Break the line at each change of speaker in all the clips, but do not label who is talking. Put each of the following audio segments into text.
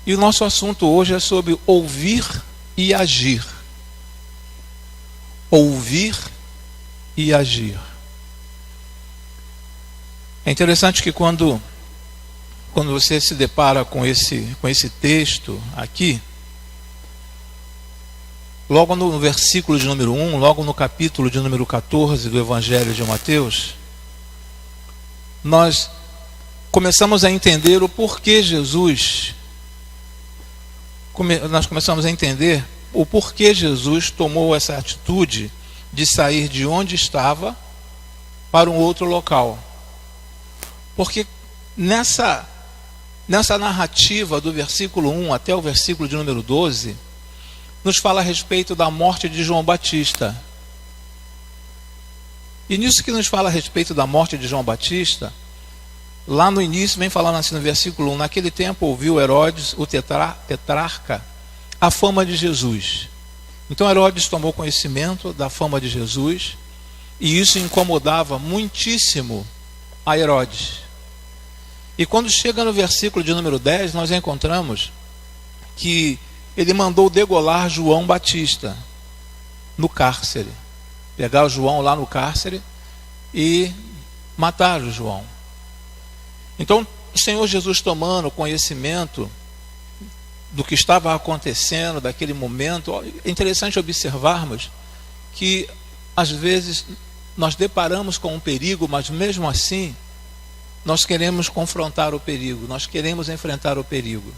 E o nosso assunto hoje é sobre ouvir e agir. Ouvir e agir. É interessante que quando você se depara com esse texto aqui, logo no versículo de número 1, logo no capítulo de número 14 do Evangelho de Mateus, nós começamos a entender o porquê nós começamos a entender o porquê Jesus tomou essa atitude de sair de onde estava para um outro local. Porque nessa narrativa do versículo 1 até o versículo de número 12, nos fala a respeito da morte de João Batista. E nisso que nos fala a respeito da morte de João Batista, lá no início vem falando assim no versículo 1, naquele tempo ouviu Herodes, o tetrarca, a fama de Jesus. Então Herodes tomou conhecimento da fama de Jesus, e isso incomodava muitíssimo a Herodes. E quando chega no versículo de número 10, nós encontramos que ele mandou degolar João Batista no cárcere. Pegar o João lá no cárcere e matar o João. Então, o Senhor Jesus, tomando conhecimento do que estava acontecendo, daquele momento, é interessante observarmos que, às vezes, nós deparamos com um perigo, mas mesmo assim, nós queremos confrontar o perigo, nós queremos enfrentar o perigo.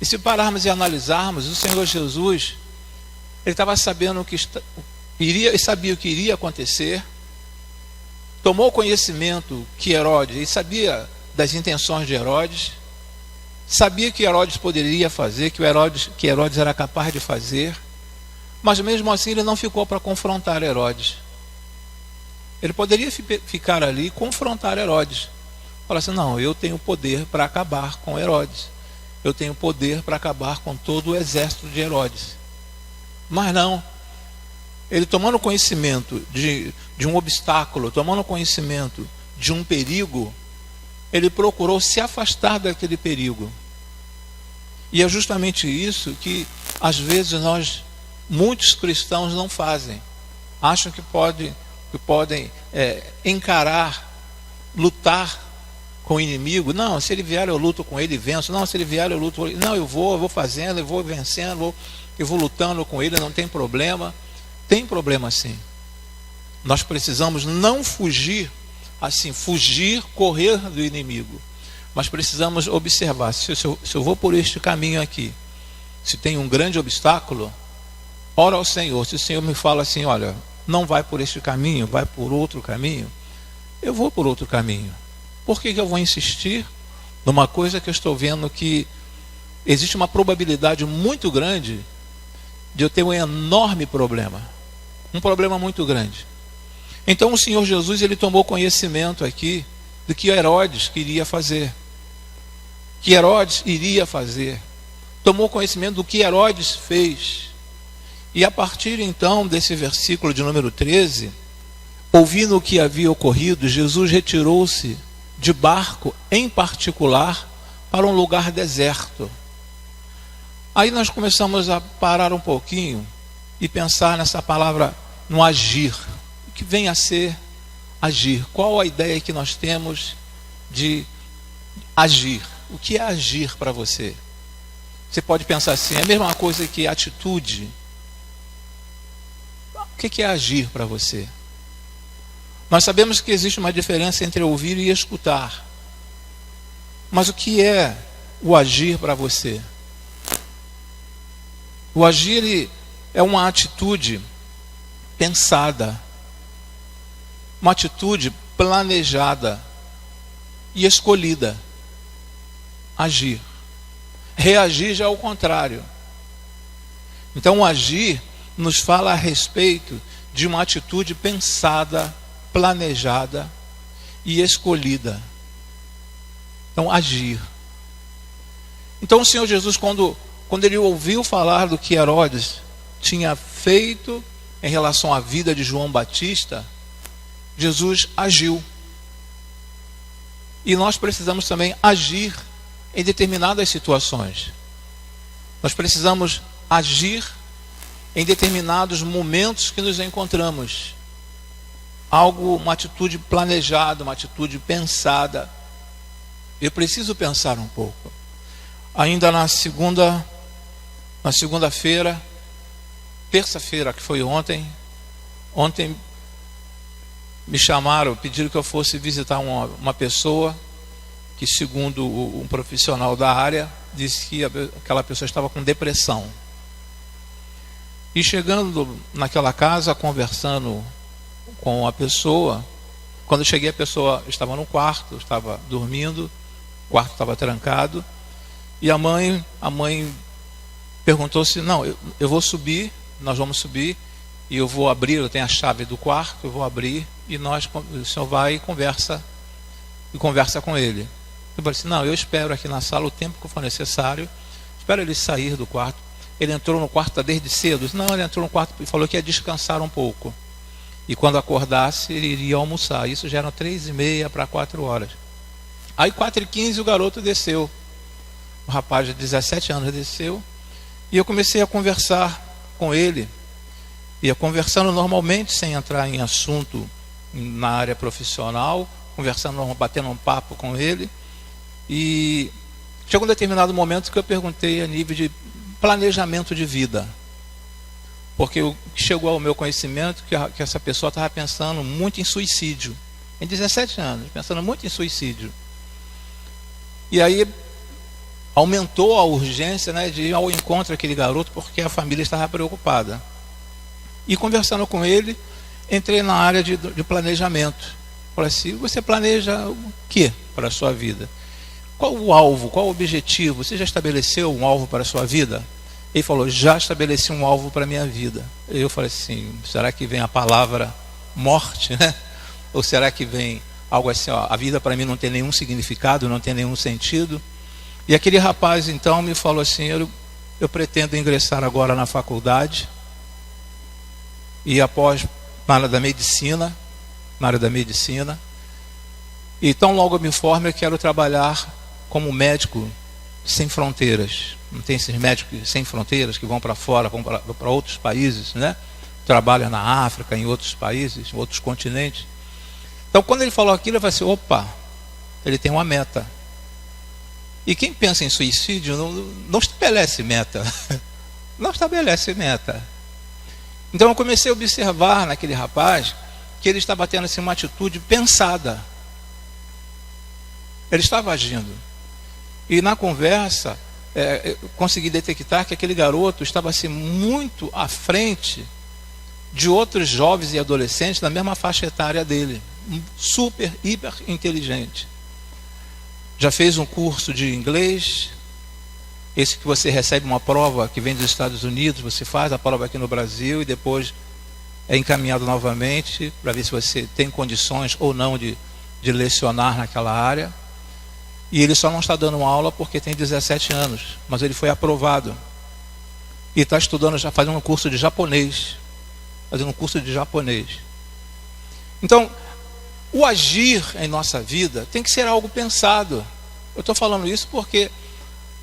E se pararmos e analisarmos, o Senhor Jesus, ele estava sabendo ele sabia o que iria acontecer, tomou conhecimento que Herodes, ele sabia das intenções de Herodes, sabia que Herodes poderia fazer, que Herodes era capaz de fazer, mas mesmo assim ele não ficou para confrontar Herodes. Ele poderia ficar ali e confrontar Herodes. Falar assim, não, eu tenho poder para acabar com Herodes. Eu tenho poder para acabar com todo o exército de Herodes. Mas não. Ele, tomando conhecimento de um obstáculo, tomando conhecimento de um perigo, ele procurou se afastar daquele perigo. E é justamente isso que, às vezes, muitos cristãos não fazem. Acham que podem encarar, lutar com o inimigo. Não, se ele vier eu luto com ele e venço. Não, se ele vier eu luto com ele. Não, eu vou fazendo, eu vou vencendo, eu vou lutando com ele, não tem problema. Tem problema sim. Nós precisamos não fugir, correr do inimigo. Mas precisamos observar, se eu vou por este caminho aqui, se tem um grande obstáculo, ora ao Senhor. Se o Senhor me fala assim, olha, não vai por este caminho, vai por outro caminho, eu vou por outro caminho. Por que eu vou insistir numa coisa que eu estou vendo que existe uma probabilidade muito grande de eu ter um enorme problema? Um problema muito grande. Então o Senhor Jesus, ele tomou conhecimento aqui do que Herodes queria fazer. Que Herodes iria fazer. Tomou conhecimento do que Herodes fez. E a partir então desse versículo de número 13, ouvindo o que havia ocorrido, Jesus retirou-se de barco em particular para um lugar deserto. Aí nós começamos a parar um pouquinho e pensar nessa palavra, no agir. O que vem a ser agir? Qual a ideia que nós temos de agir? O que é agir para você? Você pode pensar assim, é a mesma coisa que atitude. O que é agir para você? Nós sabemos que existe uma diferença entre ouvir e escutar. Mas o que é o agir para você? O agir é uma atitude pensada, uma atitude planejada e escolhida. Agir. Reagir já é o contrário. Então o agir nos fala a respeito de uma atitude pensada, planejada e escolhida. Então agir. Então o Senhor Jesus, quando ele ouviu falar do que Herodes tinha feito em relação à vida de João Batista, Jesus agiu. E nós precisamos também agir em determinadas situações. Nós precisamos agir em determinados momentos que nos encontramos. Uma atitude planejada, uma atitude pensada. Eu preciso pensar um pouco. Ainda na segunda-feira, terça-feira, que foi ontem me chamaram, pediram que eu fosse visitar uma pessoa que, segundo um profissional da área, disse que aquela pessoa estava com depressão. E chegando naquela casa, conversando com a pessoa, quando eu cheguei, a pessoa estava no quarto, estava dormindo, o quarto estava trancado, e a mãe perguntou se, não, eu vou subir, nós vamos subir, e eu vou abrir, eu tenho a chave do quarto, eu vou abrir, e o senhor vai e conversa com ele. Eu falei assim, não, eu espero aqui na sala o tempo que for necessário, espero ele sair do quarto. Ele entrou no quarto desde cedo? Não, ele entrou no quarto e falou que ia descansar um pouco. E quando acordasse, ele iria almoçar. Isso já eram 3h30 para 4 horas. Aí 4h15 o garoto desceu. O rapaz de 17 anos desceu. E eu comecei a conversar com ele. Ia conversando normalmente, sem entrar em assunto na área profissional. Conversando, batendo um papo com ele. E chegou um determinado momento que eu perguntei a nível de planejamento de vida. Porque chegou ao meu conhecimento que essa pessoa estava pensando muito em suicídio. Em 17 anos, pensando muito em suicídio. E aí aumentou a urgência, né, de ir ao encontro daquele garoto, porque a família estava preocupada. E conversando com ele, entrei na área de planejamento. Falei assim, você planeja o que para a sua vida? Qual o alvo, qual o objetivo? Você já estabeleceu um alvo para a sua vida? Ele falou, já estabeleci um alvo para a minha vida. Eu falei assim, será que vem a palavra morte, né? Ou será que vem algo assim, ó, a vida para mim não tem nenhum significado, não tem nenhum sentido? E aquele rapaz então me falou assim, eu pretendo ingressar agora na faculdade, e após, na área da medicina, e tão logo eu me formo, eu quero trabalhar como médico sem fronteiras. Não tem esses médicos sem fronteiras que vão para fora, vão para outros países, né? Trabalham na África, em outros países, em outros continentes. Então, quando ele falou aquilo, eu falei assim, opa, ele tem uma meta. E quem pensa em suicídio não estabelece meta. Não estabelece meta. Então, eu comecei a observar naquele rapaz que ele estava tendo assim, uma atitude pensada. Ele estava agindo. E na conversa, consegui detectar que aquele garoto estava assim, muito à frente de outros jovens e adolescentes da mesma faixa etária dele. Super, hiper inteligente. Já fez um curso de inglês, esse que você recebe uma prova que vem dos Estados Unidos, você faz a prova aqui no Brasil e depois é encaminhado novamente para ver se você tem condições ou não de lecionar naquela área. E ele só não está dando aula porque tem 17 anos, mas ele foi aprovado. E está estudando, já fazendo um curso de japonês. Então, o agir em nossa vida tem que ser algo pensado. Eu estou falando isso porque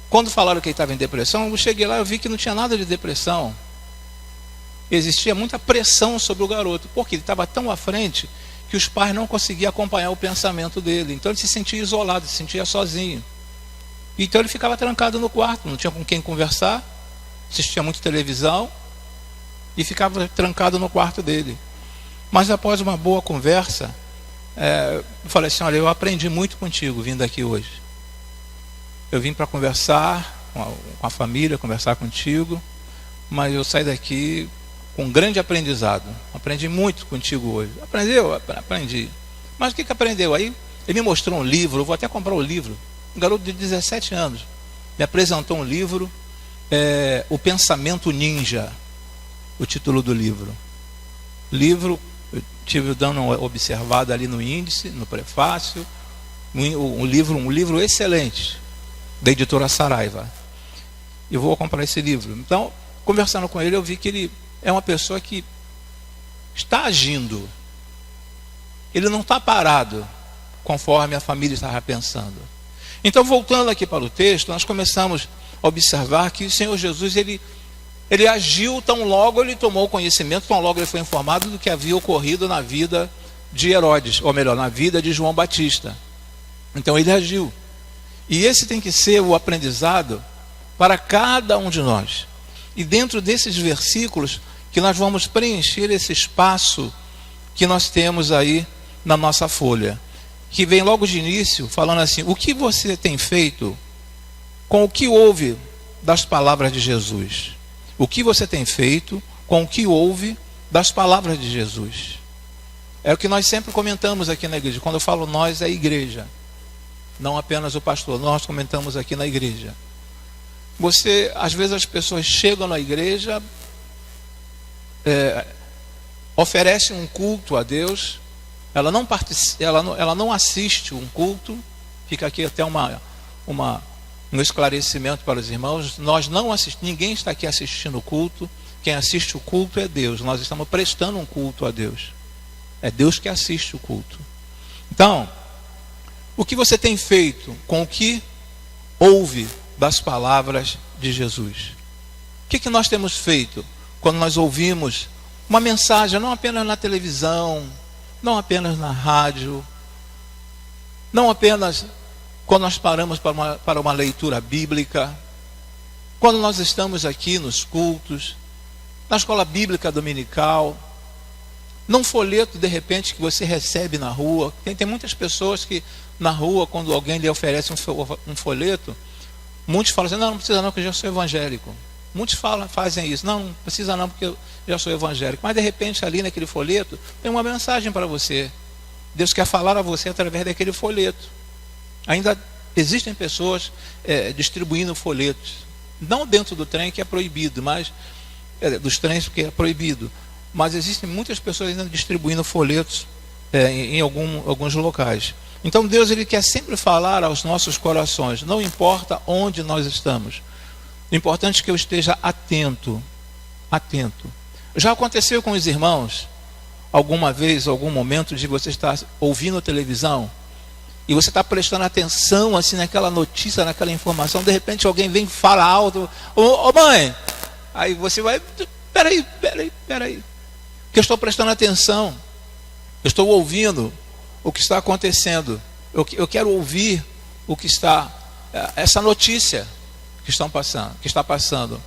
quando falaram que ele estava em depressão, eu cheguei lá e vi que não tinha nada de depressão. Existia muita pressão sobre o garoto, porque ele estava tão à frente que os pais não conseguiam acompanhar o pensamento dele. Então ele se sentia isolado, se sentia sozinho. Então ele ficava trancado no quarto, não tinha com quem conversar, assistia muito televisão e ficava trancado no quarto dele. Mas após uma boa conversa, eu falei assim, olha, eu aprendi muito contigo vindo aqui hoje. Eu vim para conversar com a família, conversar contigo, mas eu saí daqui com um grande aprendizado. Aprendi muito contigo hoje. Aprendeu? Aprendi. Mas o que aprendeu? Aí ele me mostrou um livro, eu vou até comprar o livro. Um garoto de 17 anos me apresentou um livro, O Pensamento Ninja, o título do livro. Livro, eu tive dando uma observada ali no índice, no prefácio, um livro excelente. da editora Saraiva. Eu vou comprar esse livro. Então, conversando com ele, eu vi que ele é uma pessoa que está agindo. Ele não está parado, conforme a família estava pensando. Então, voltando aqui para o texto, nós começamos a observar que o Senhor Jesus, ele agiu tão logo ele tomou conhecimento, tão logo ele foi informado do que havia ocorrido na vida de Herodes, ou melhor, na vida de João Batista. Então ele agiu. E esse tem que ser o aprendizado para cada um de nós. E dentro desses versículos que nós vamos preencher esse espaço que nós temos aí na nossa folha, que vem logo de início falando assim: o que você tem feito com o que ouve das palavras de Jesus? O que você tem feito com o que ouve das palavras de Jesus? É o que nós sempre comentamos aqui na igreja. Quando eu falo nós, é a igreja, não apenas o pastor. Nós comentamos aqui na igreja. Às vezes as pessoas chegam na igreja, oferecem um culto a Deus, ela não assiste um culto. Fica aqui até um esclarecimento para os irmãos: nós não assistimos, ninguém está aqui assistindo o culto. Quem assiste o culto é Deus. Nós estamos prestando um culto a Deus. É Deus que assiste o culto. Então, o que você tem feito com o que ouve das palavras de Jesus? O que nós temos feito quando nós ouvimos uma mensagem, não apenas na televisão, não apenas na rádio, não apenas quando nós paramos para uma leitura bíblica, quando nós estamos aqui nos cultos, na escola bíblica dominical, num folheto de repente que você recebe na rua. Tem muitas pessoas que na rua, quando alguém lhe oferece um folheto, muitos falam assim: não precisa não, porque eu já sou evangélico. Muitos fazem isso: não precisa não, porque eu já sou evangélico. Mas de repente ali naquele folheto tem uma mensagem para você. Deus quer falar a você através daquele folheto. Ainda existem pessoas distribuindo folhetos, não dentro do trem, que é proibido, mas dos trens, porque é proibido, mas existem muitas pessoas ainda distribuindo folhetos em alguns locais. Então Deus, ele quer sempre falar aos nossos corações, não importa onde nós estamos. O importante é que eu esteja atento. Já aconteceu com os irmãos alguma vez, algum momento, de você estar ouvindo televisão e você está prestando atenção assim naquela notícia, naquela informação, de repente alguém vem e fala alto: ô mãe, aí você vai: peraí, que eu estou prestando atenção, eu estou ouvindo o que está acontecendo, eu quero ouvir o que está, essa notícia que está passando.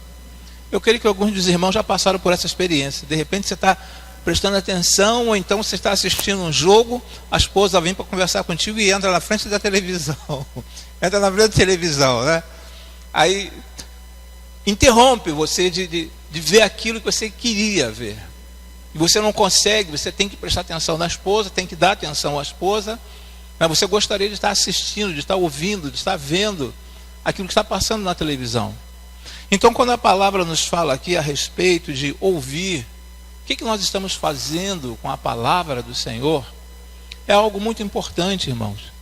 Eu creio que alguns dos irmãos já passaram por essa experiência. De repente você está prestando atenção, ou então você está assistindo um jogo, a esposa vem para conversar contigo e entra na frente da televisão. Né? Aí interrompe você de ver aquilo que você queria ver. E você não consegue, você tem que prestar atenção na esposa, tem que dar atenção à esposa, mas você gostaria de estar assistindo, de estar ouvindo, de estar vendo aquilo que está passando na televisão. Então, quando a palavra nos fala aqui a respeito de ouvir, o que nós estamos fazendo com a palavra do Senhor, é algo muito importante, irmãos.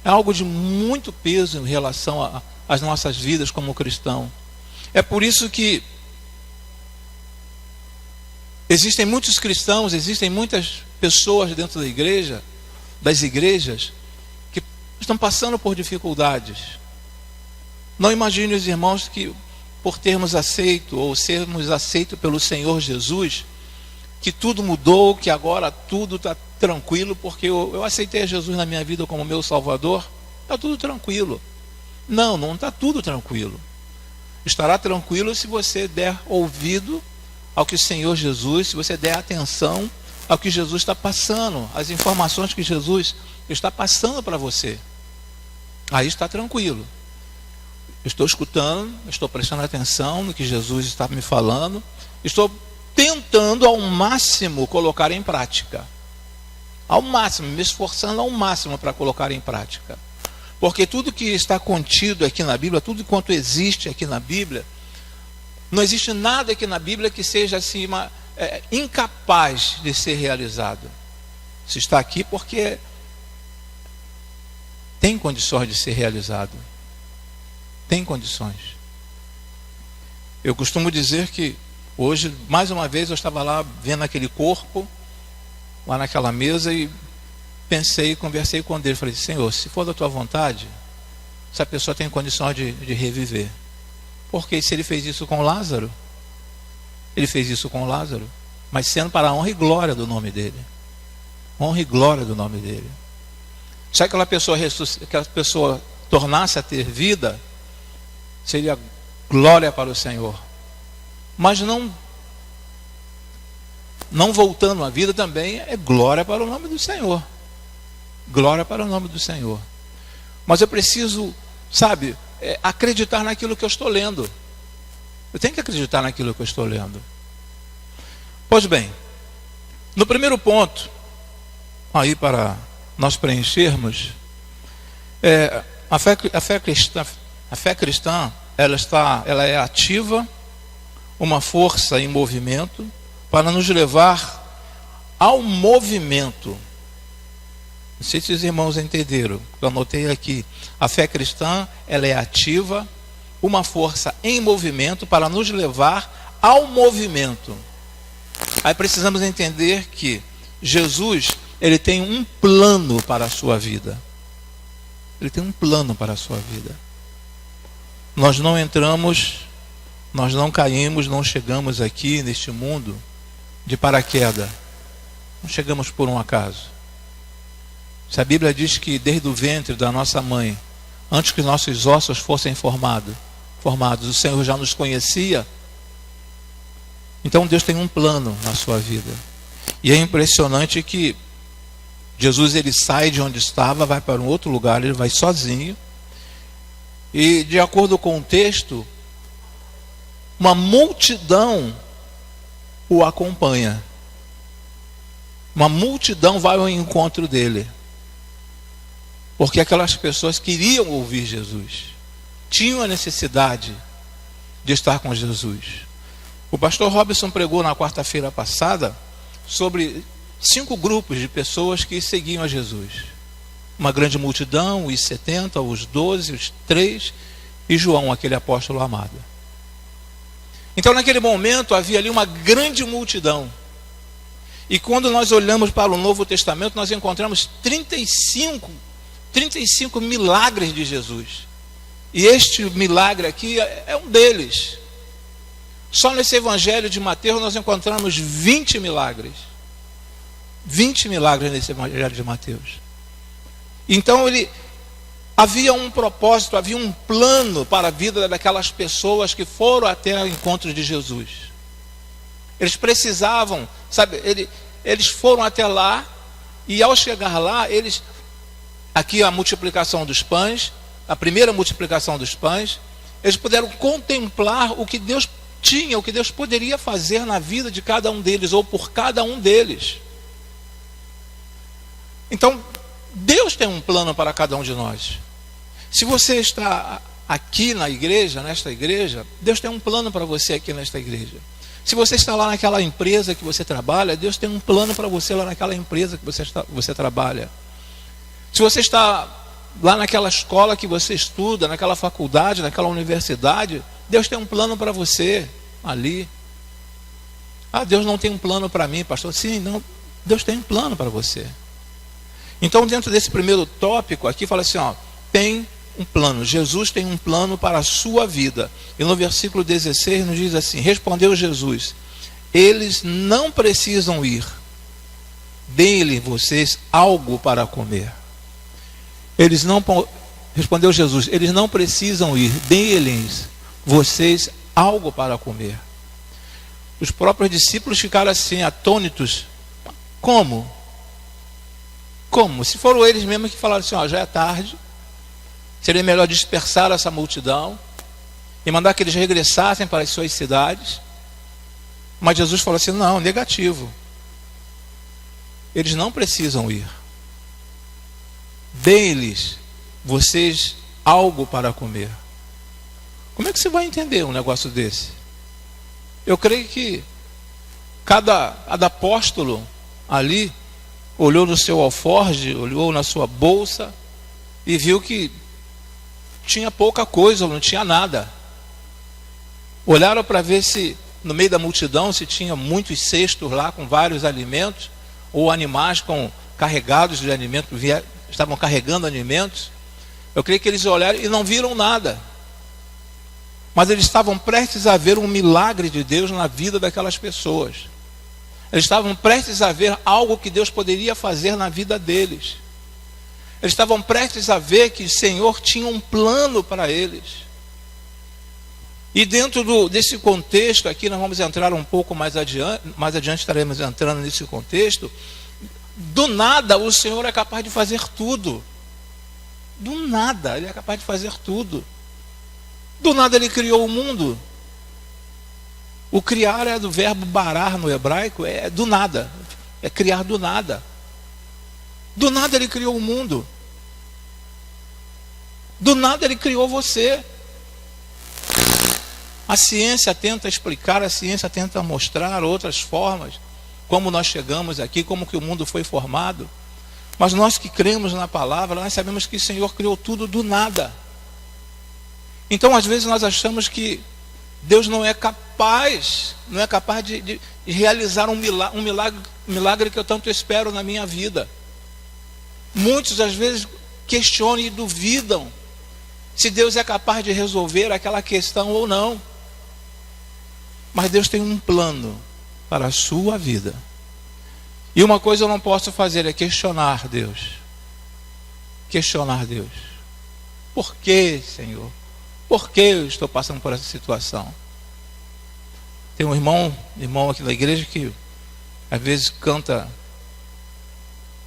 É algo de muito peso em relação às nossas vidas como cristão. É por isso que existem muitos cristãos, existem muitas pessoas dentro da igreja, das igrejas, que estão passando por dificuldades. Não imagine os irmãos que, por termos aceito ou sermos aceitos pelo Senhor Jesus, que tudo mudou, que agora tudo está tranquilo, porque eu aceitei a Jesus na minha vida como meu Salvador, está tudo tranquilo. Não está tudo tranquilo. Estará tranquilo se você der ouvido ao que o Senhor Jesus, se você der atenção ao que Jesus está passando, as informações que Jesus está passando para você. Aí está tranquilo. Eu estou escutando, estou prestando atenção no que Jesus está me falando, estou tentando ao máximo colocar em prática. Ao máximo, me esforçando ao máximo para colocar em prática. Porque tudo que está contido aqui na Bíblia, tudo quanto existe aqui na Bíblia, não existe nada aqui na Bíblia que seja assim, incapaz de ser realizado. Se está aqui porque tem condições de ser realizado. Tem condições. Eu costumo dizer que hoje, mais uma vez, eu estava lá vendo aquele corpo, lá naquela mesa, e pensei, conversei com Deus. Falei, Senhor, se for da tua vontade, essa pessoa tem condições de reviver. Porque se ele fez isso com Lázaro, ele fez isso com Lázaro, mas sendo para a honra e glória do nome dele. Honra e glória do nome dele. Se aquela pessoa tornasse a ter vida, seria glória para o Senhor. Mas não voltando à vida também é glória para o nome do Senhor. Glória para o nome do Senhor. Mas eu preciso, acreditar naquilo que eu estou lendo. Eu tenho que acreditar naquilo que eu estou lendo. Pois bem, no primeiro ponto, aí para nós preenchermos, a fé cristã, ela é ativa, uma força em movimento, para nos levar ao movimento. Não sei se os irmãos entenderam, eu anotei aqui. A fé cristã, ela é ativa, uma força em movimento para nos levar ao movimento. Aí precisamos entender que Jesus, ele tem um plano para a sua vida. Ele tem um plano para a sua vida. Nós não entramos, nós não caímos, não chegamos aqui neste mundo de paraquedas. Não chegamos por um acaso. Se a Bíblia diz que desde o ventre da nossa mãe, antes que nossos ossos fossem formados, o Senhor já nos conhecia. Então Deus tem um plano na sua vida. E é impressionante que Jesus, ele sai de onde estava, vai para um outro lugar, ele vai sozinho. E de acordo com o texto, uma multidão o acompanha. Uma multidão vai ao encontro dele. Porque aquelas pessoas queriam ouvir Jesus. Tinham a necessidade de estar com Jesus. O pastor Robson pregou na quarta-feira passada sobre 5 grupos de pessoas que seguiam a Jesus. Uma grande multidão, os 70, os 12, os 3 e João, aquele apóstolo amado. Então naquele momento havia ali uma grande multidão. E quando nós olhamos para o Novo Testamento, nós encontramos 35 milagres de Jesus. E este milagre aqui é um deles. Só nesse Evangelho de Mateus nós encontramos 20 milagres. 20 milagres nesse Evangelho de Mateus. Então havia um propósito, havia um plano para a vida daquelas pessoas que foram até o encontro de Jesus. Eles precisavam, eles foram até lá, e ao chegar lá, aqui a multiplicação dos pães, a primeira multiplicação dos pães, eles puderam contemplar o que Deus tinha, o que Deus poderia fazer na vida de cada um deles, ou por cada um deles. Então, Deus tem um plano para cada um de nós. Se você está aqui na igreja, nesta igreja, Deus tem um plano para você aqui nesta igreja. Se você está lá naquela empresa que você trabalha, Deus tem um plano para você lá naquela empresa que você trabalha. Se você está lá naquela escola que você estuda, naquela faculdade, naquela universidade, Deus tem um plano para você ali. Deus não tem um plano para mim, pastor. Sim, não, Deus tem um plano para você. Então, dentro desse primeiro tópico aqui, fala assim, tem um plano. Jesus tem um plano para a sua vida. E no versículo 16 nos diz assim: respondeu Jesus: eles não precisam ir, deem-lhe vocês algo para comer. Respondeu Jesus: eles não precisam ir, deem-lhes vocês algo para comer. Os próprios discípulos ficaram assim, atônitos. Como? Se foram eles mesmos que falaram assim, já é tarde, seria melhor dispersar essa multidão e mandar que eles regressassem para as suas cidades. Mas Jesus falou assim, não, negativo. Eles não precisam ir. Deem-lhes vocês algo para comer. Como é que você vai entender um negócio desse? Eu creio que cada apóstolo ali olhou no seu alforje, olhou na sua bolsa e viu que tinha pouca coisa, não tinha nada. Olharam para ver se, no meio da multidão, se tinha muitos cestos lá com vários alimentos, ou animais carregados de alimentos, estavam carregando alimentos. Eu creio que eles olharam e não viram nada. Mas eles estavam prestes a ver um milagre de Deus na vida daquelas pessoas. Eles estavam prestes a ver algo que Deus poderia fazer na vida deles. Eles estavam prestes a ver que o Senhor tinha um plano para eles. E dentro desse contexto aqui, nós vamos entrar um pouco mais adiante estaremos entrando nesse contexto. Do nada o Senhor é capaz de fazer tudo. Do nada Ele é capaz de fazer tudo. Do nada Ele criou o mundo. O criar é do verbo barar no hebraico, é do nada, é criar do nada. Do nada Ele criou o mundo. Do nada Ele criou você. A ciência tenta explicar, a ciência tenta mostrar outras formas, como nós chegamos aqui, como que o mundo foi formado. Mas nós que cremos na palavra, nós sabemos que o Senhor criou tudo do nada. Então às vezes nós achamos que Deus não é capaz de realizar um milagre que eu tanto espero na minha vida. Muitos às vezes questionam e duvidam se Deus é capaz de resolver aquela questão ou não. Mas Deus tem um plano para a sua vida. E uma coisa eu não posso fazer é questionar Deus. Questionar Deus. Por que, Senhor? Por que eu estou passando por essa situação? Tem um irmão aqui na igreja que às vezes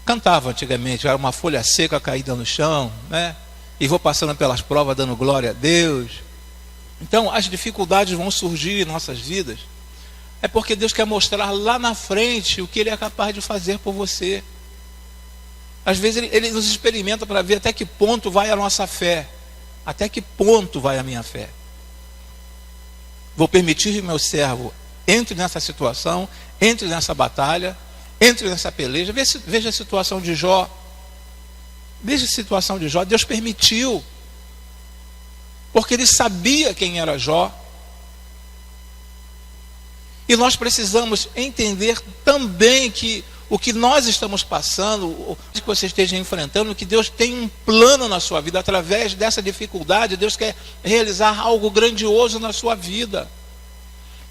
cantava antigamente, era uma folha seca caída no chão, né? E vou passando pelas provas dando glória a Deus. Então as dificuldades vão surgir em nossas vidas. É porque Deus quer mostrar lá na frente o que Ele é capaz de fazer por você. Às vezes Ele nos experimenta para ver até que ponto vai a nossa fé. Até que ponto vai a minha fé? Vou permitir que meu servo entre nessa situação, entre nessa batalha, entre nessa peleja. Veja a situação de Jó. Veja a situação de Jó. Deus permitiu, porque Ele sabia quem era Jó. E nós precisamos entender também que o que nós estamos passando, o que você esteja enfrentando, que Deus tem um plano na sua vida. Através dessa dificuldade, Deus quer realizar algo grandioso na sua vida.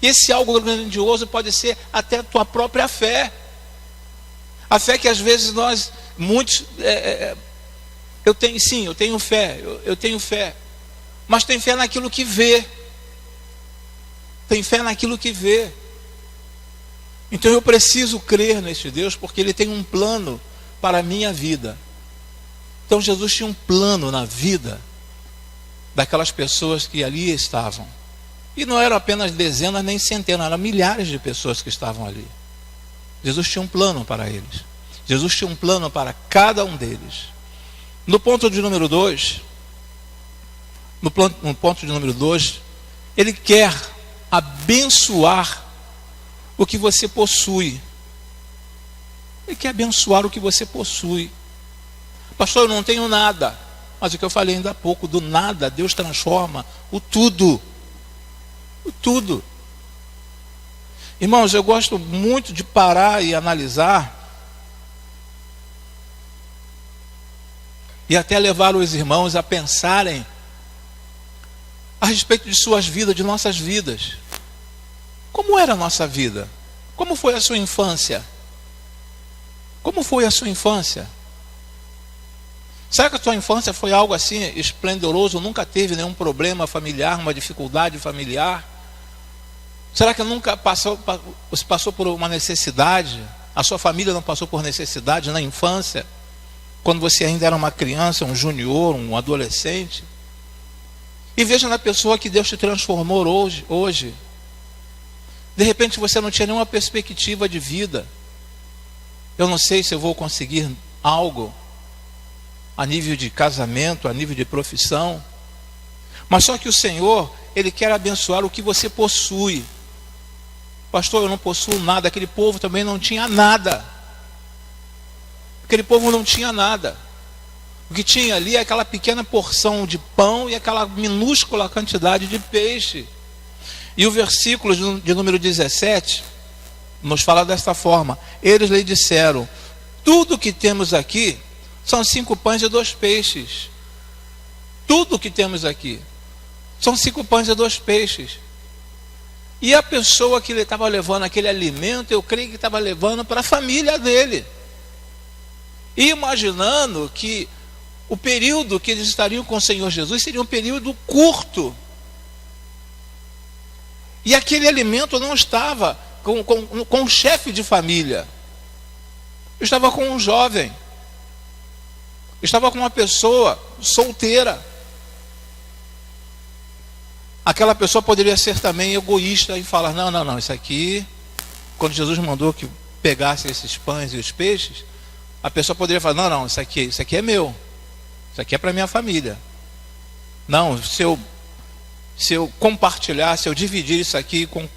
E esse algo grandioso pode ser até a tua própria fé. A fé que às vezes muitos, eu tenho fé. Mas tem fé naquilo que vê. Tem fé naquilo que vê. Então eu preciso crer neste Deus, porque Ele tem um plano para a minha vida. Então Jesus tinha um plano na vida daquelas pessoas que ali estavam. E não eram apenas dezenas nem centenas, eram milhares de pessoas que estavam ali. Jesus tinha um plano para eles. Jesus tinha um plano para cada um deles. No ponto de número 2, Ele quer abençoar o que você possui. Ele quer abençoar o que você possui. Pastor, eu não tenho nada. Mas o que eu falei ainda há pouco, do nada Deus transforma o tudo. O tudo. Irmãos, eu gosto muito de parar e analisar, e até levar os irmãos a pensarem a respeito de suas vidas, de nossas vidas. Como era a nossa vida? Como foi a sua infância? Como foi a sua infância? Será que a sua infância foi algo assim esplendoroso? Nunca teve nenhum problema familiar, uma dificuldade familiar? Será que nunca você passou por uma necessidade? A sua família não passou por necessidade na infância? Quando você ainda era uma criança, um junior, um adolescente? E veja na pessoa que Deus te transformou hoje. De repente você não tinha nenhuma perspectiva de vida. Eu não sei se eu vou conseguir algo a nível de casamento, a nível de profissão. Mas só que o Senhor, Ele quer abençoar o que você possui. Pastor, eu não possuo nada. Aquele povo também não tinha nada. Aquele povo não tinha nada. O que tinha ali é aquela pequena porção de pão e aquela minúscula quantidade de peixe. E o versículo de número 17 nos fala desta forma: eles lhe disseram: tudo que temos aqui são 5 pães e 2 peixes. Tudo que temos aqui são 5 pães e 2 peixes. E a pessoa que ele estava levando aquele alimento, eu creio que estava levando para a família dele. E imaginando que o período que eles estariam com o Senhor Jesus seria um período curto. E aquele alimento não estava com um chefe de família. Estava com um jovem. Estava com uma pessoa solteira. Aquela pessoa poderia ser também egoísta e falar: não, isso aqui, quando Jesus mandou que pegasse esses pães e os peixes, a pessoa poderia falar: não, isso aqui é meu, isso aqui é para minha família. Não, se eu compartilhar, se eu dividir isso aqui com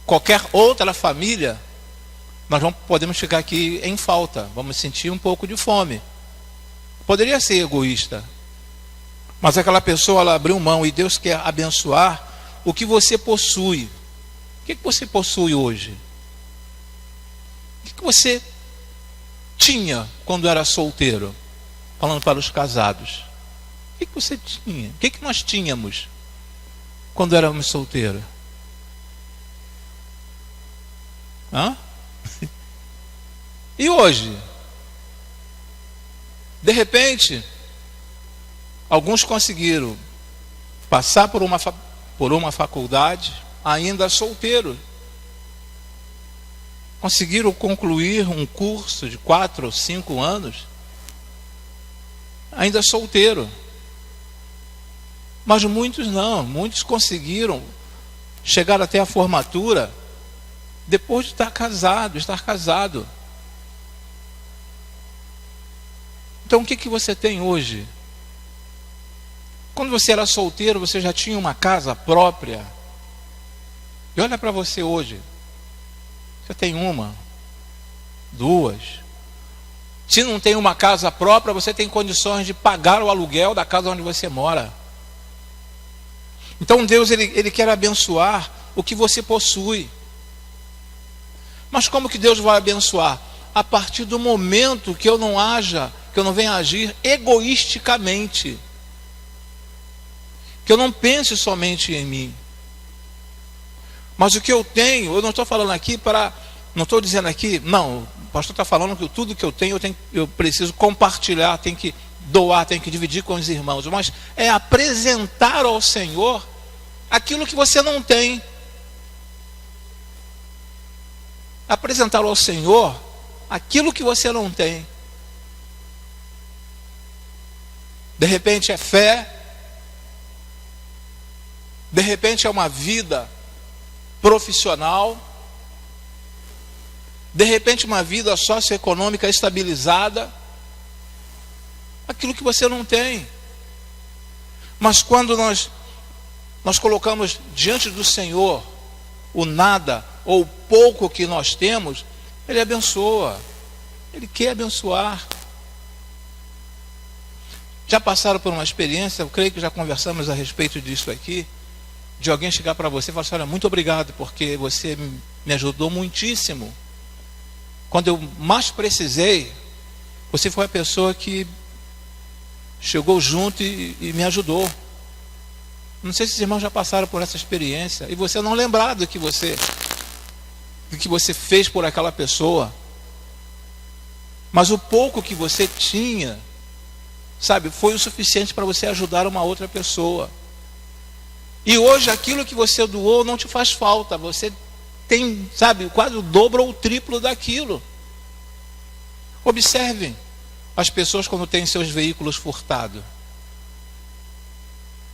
qualquer outra família, nós podemos ficar aqui em falta, vamos sentir um pouco de fome. Poderia ser egoísta. Mas aquela pessoa, ela abriu mão, e Deus quer abençoar o que você possui. O que você possui hoje? O que você tinha quando era solteiro? Falando para os casados. O que você tinha? O que nós tínhamos quando éramos solteiros? Hã? E hoje? De repente, alguns conseguiram passar por uma faculdade ainda solteiro. Conseguiram concluir um curso de 4 ou 5 anos ainda solteiro. Mas muitos não, muitos conseguiram chegar até a formatura depois de estar casado. Então o que você tem hoje? Quando você era solteiro, você já tinha uma casa própria. E olha para você hoje. Você tem 1, 2. Se não tem uma casa própria, você tem condições de pagar o aluguel da casa onde você mora. Então Deus, ele quer abençoar o que você possui. Mas como que Deus vai abençoar? A partir do momento que eu não venha agir egoisticamente. Que eu não pense somente em mim. Mas o que eu tenho, eu não estou falando aqui não estou dizendo aqui, não, o pastor está falando que tudo que eu tenho, eu preciso compartilhar, tenho que doar, tenho que dividir com os irmãos. Mas é apresentar ao Senhor aquilo que você não tem. Apresentar ao Senhor aquilo que você não tem. De repente é fé. De repente é uma vida profissional. De repente uma vida socioeconômica estabilizada. Aquilo que você não tem. Mas quando nós colocamos diante do Senhor o nada ou o pouco que nós temos, Ele abençoa. Ele quer abençoar. Já passaram por uma experiência, eu creio que já conversamos a respeito disso aqui, de alguém chegar para você e falar assim: olha, muito obrigado, porque você me ajudou muitíssimo. Quando eu mais precisei, você foi a pessoa que chegou junto e me ajudou. Não sei se os irmãos já passaram por essa experiência, e você não lembrar do que você fez por aquela pessoa. Mas o pouco que você tinha, sabe, foi o suficiente para você ajudar uma outra pessoa. E hoje aquilo que você doou não te faz falta. Você tem, sabe, quase o dobro ou o triplo daquilo. Observem as pessoas quando têm seus veículos furtados.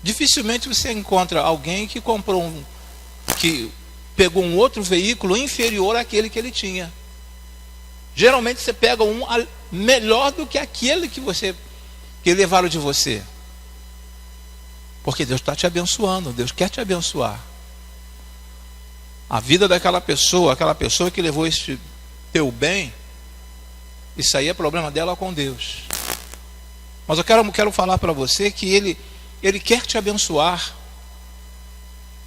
Dificilmente você encontra alguém que que pegou um outro veículo inferior àquele que ele tinha. Geralmente você pega um melhor do que aquele que levaram de você. Porque Deus está te abençoando, Deus quer te abençoar. A vida daquela pessoa que levou esse teu bem, isso aí é problema dela com Deus. Mas eu quero falar para você que Ele quer te abençoar.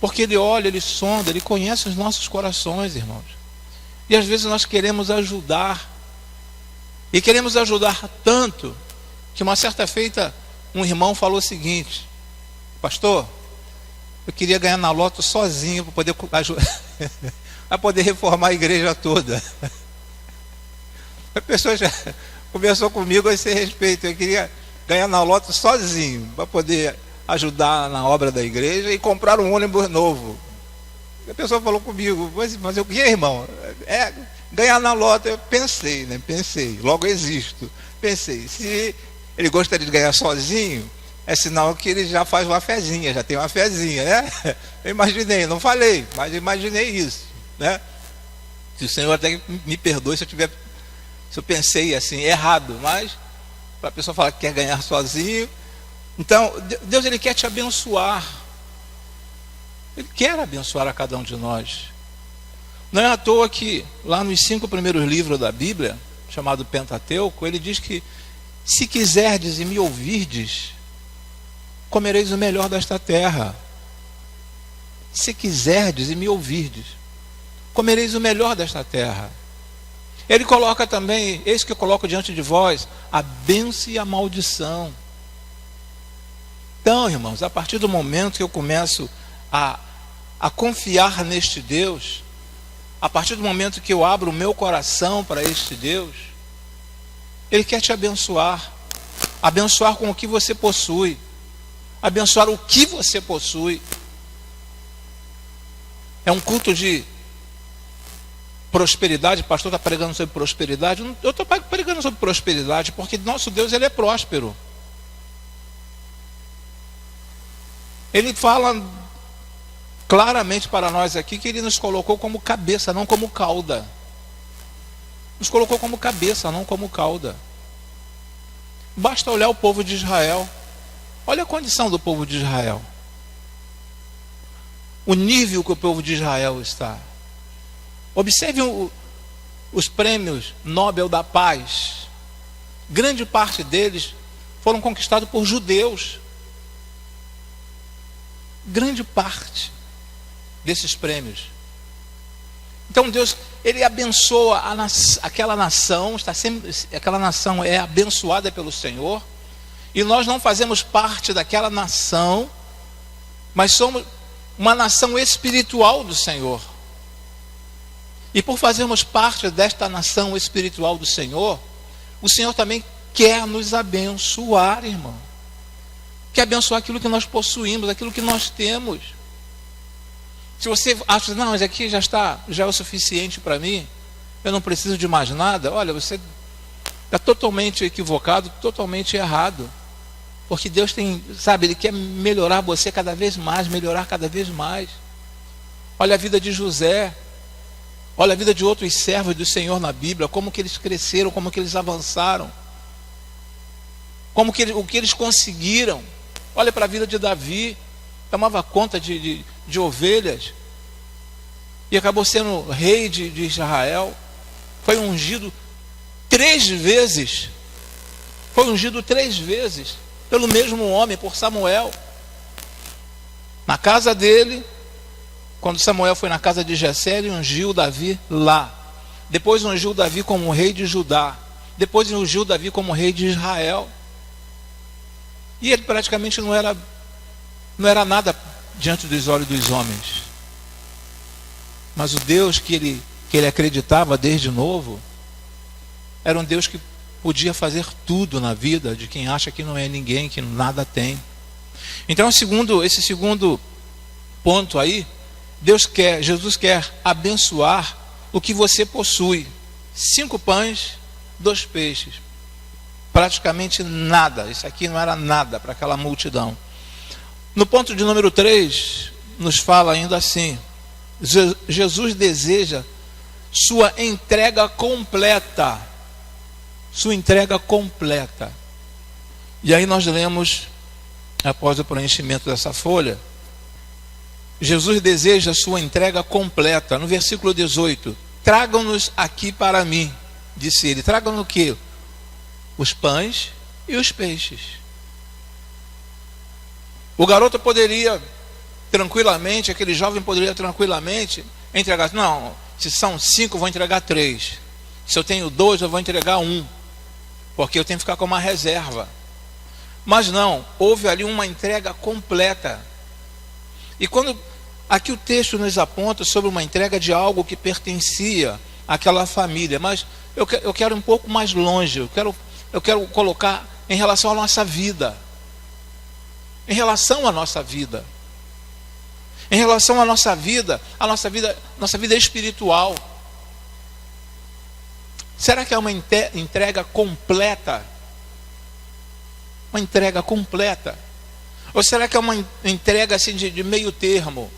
Porque Ele olha, Ele sonda, Ele conhece os nossos corações, irmãos. E às vezes nós queremos ajudar. E queremos ajudar tanto, que uma certa feita, um irmão falou o seguinte: pastor, eu queria ganhar na loto sozinho, para poder para poder reformar a igreja toda. A pessoa já conversou comigo a esse respeito. Eu queria ganhar na loto sozinho, para poder ajudar na obra da igreja e comprar um ônibus novo. A pessoa falou comigo: mas eu queria, irmão, ganhar na loto. Eu pensei, logo existo. Pensei, se ele gostaria de ganhar sozinho, é sinal que ele já faz uma fezinha, já tem uma fezinha, né? Eu imaginei, não falei, mas imaginei isso, né? Se o Senhor até me perdoe se eu pensei assim, errado, mas para a pessoa falar que quer ganhar sozinho. Então, Deus, Ele quer te abençoar. Ele quer abençoar a cada um de nós. Não é à toa que lá nos 5 primeiros livros da Bíblia, chamado Pentateuco, ele diz que se quiserdes e me ouvirdes, comereis o melhor desta terra. Se quiserdes e me ouvirdes, comereis o melhor desta terra. Ele coloca também, eis que eu coloco diante de vós, a bênção e a maldição. Então, irmãos, a partir do momento que eu começo a confiar neste Deus, a partir do momento que eu abro o meu coração para este Deus, Ele quer te abençoar. Abençoar com o que você possui. Abençoar o que você possui. É um culto de prosperidade. O pastor está pregando sobre prosperidade. Eu estou pregando sobre prosperidade porque nosso Deus, Ele é próspero. Ele fala claramente para nós aqui que Ele nos colocou como cabeça, não como cauda. Nos colocou como cabeça, não como cauda. Basta olhar o povo de Israel. Olha a condição do povo de Israel. O nível que o povo de Israel está. Observe os prêmios Nobel da Paz. Grande parte deles foram conquistados por judeus. Grande parte desses prêmios. Então Deus, Ele abençoa aquela nação, aquela nação é abençoada pelo Senhor, e nós não fazemos parte daquela nação, mas somos uma nação espiritual do Senhor. E por fazermos parte desta nação espiritual do Senhor, o Senhor também quer nos abençoar, irmão. Quer abençoar aquilo que nós possuímos, aquilo que nós temos. Se você acha, não, mas aqui já é o suficiente para mim, eu não preciso de mais nada, olha, você está totalmente equivocado, totalmente errado. Porque Deus Ele quer melhorar você cada vez mais, melhorar cada vez mais. Olha a vida de José, olha a vida de outros servos do Senhor na Bíblia, como que eles cresceram, como que eles avançaram, o que eles conseguiram. Olha para a vida de Davi, tomava conta de ovelhas, e acabou sendo rei de Israel, foi ungido 3 vezes, pelo mesmo homem, por Samuel, na casa dele. Quando Samuel foi na casa de Jessé, ele ungiu Davi lá, depois ungiu Davi como rei de Judá, depois ungiu Davi como rei de Israel, e ele praticamente não era nada diante dos olhos dos homens. Mas o Deus que ele acreditava desde novo era um Deus que podia fazer tudo na vida de quem acha que não é ninguém, que nada tem. Então, esse segundo ponto aí, Jesus quer abençoar o que você possui. 5 pães, 2 peixes. Praticamente nada. Isso aqui não era nada para aquela multidão. No ponto de número 3, nos fala ainda assim: Jesus deseja sua entrega completa. Sua entrega completa. E aí nós lemos, após o preenchimento dessa folha, Jesus deseja sua entrega completa. No versículo 18: tragam-nos aqui para mim, disse ele. Tragam o quê? Os pães E os peixes? O garoto poderia tranquilamente, aquele jovem poderia tranquilamente entregar. Não, se são 5, eu vou entregar 3. Se eu tenho 2, eu vou entregar 1. Porque eu tenho que ficar com uma reserva. Mas não, houve ali uma entrega completa. E quando aqui o texto nos aponta sobre uma entrega de algo que pertencia àquela família, mas eu quero um pouco mais longe, eu quero colocar em relação à nossa vida. Em relação à nossa vida. Em relação à nossa vida, nossa vida espiritual. Será que é uma entrega completa? Uma entrega completa? Ou será que é uma entrega assim de meio termo?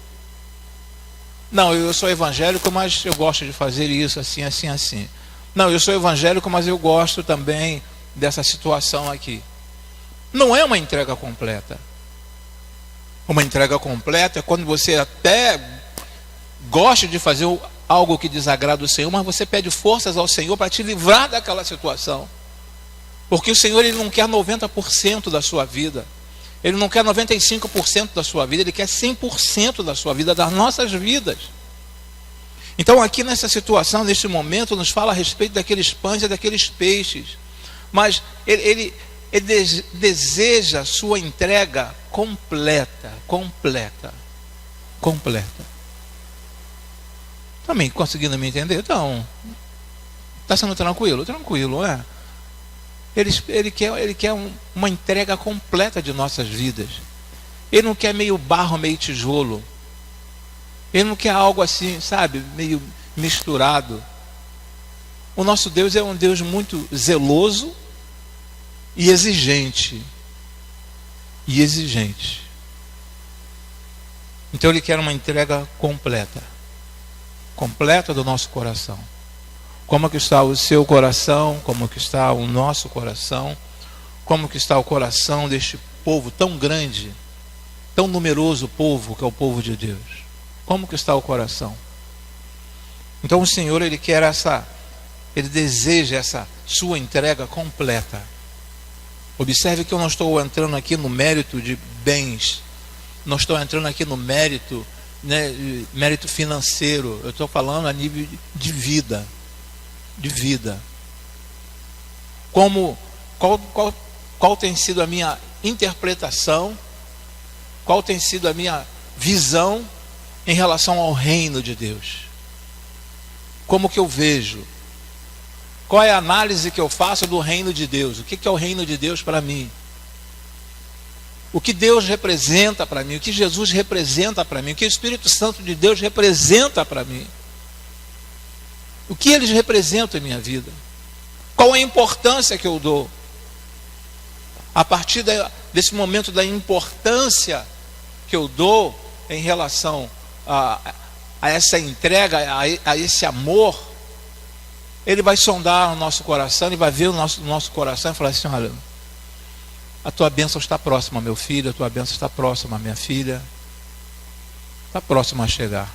Não, eu sou evangélico, mas eu gosto de fazer isso assim, assim, assim. Não, eu sou evangélico, mas eu gosto também dessa situação aqui. Não é uma entrega completa. Uma entrega completa é quando você até gosta de fazer algo que desagrada o Senhor, mas você pede forças ao Senhor para te livrar daquela situação. Porque o Senhor, Ele não quer 90% da sua vida. Ele não quer 95% da sua vida. Ele quer 100% da sua vida, das nossas vidas. Então aqui nessa situação, neste momento, nos fala a respeito daqueles pães e daqueles peixes. Mas ele deseja a sua entrega completa. Também conseguindo me entender? Então, está sendo tranquilo? Tranquilo, é. Ele quer uma entrega completa de nossas vidas. Ele não quer meio barro, meio tijolo. Ele não quer algo assim, sabe, meio misturado. O nosso Deus é um Deus muito zeloso e exigente. Então Ele quer uma entrega completa. Completa do nosso coração. Como que está o seu coração? Como que está o nosso coração? Como que está o coração deste povo tão grande, tão numeroso povo que é o povo de Deus? Como que está o coração? Então o Senhor, Ele quer Ele deseja essa sua entrega completa. Observe que eu não estou entrando aqui no mérito de bens, não estou entrando aqui no mérito, mérito financeiro. Eu estou falando a nível de vida. Qual tem sido a minha interpretação, qual tem sido a minha visão em relação ao reino de Deus? Como que eu vejo? Qual é a análise que eu faço do reino de Deus? O que é o reino de Deus para mim? O que Deus representa para mim? O que Jesus representa para mim? O que o Espírito Santo de Deus representa para mim? O que eles representam em minha vida? Qual a importância que eu dou? A partir desse momento da importância que eu dou em relação a essa entrega, a esse amor, Ele vai sondar o nosso coração, Ele vai ver o nosso coração e falar assim: olha, a tua bênção está próxima, meu filho, a tua bênção está próxima, minha filha, está próxima a chegar.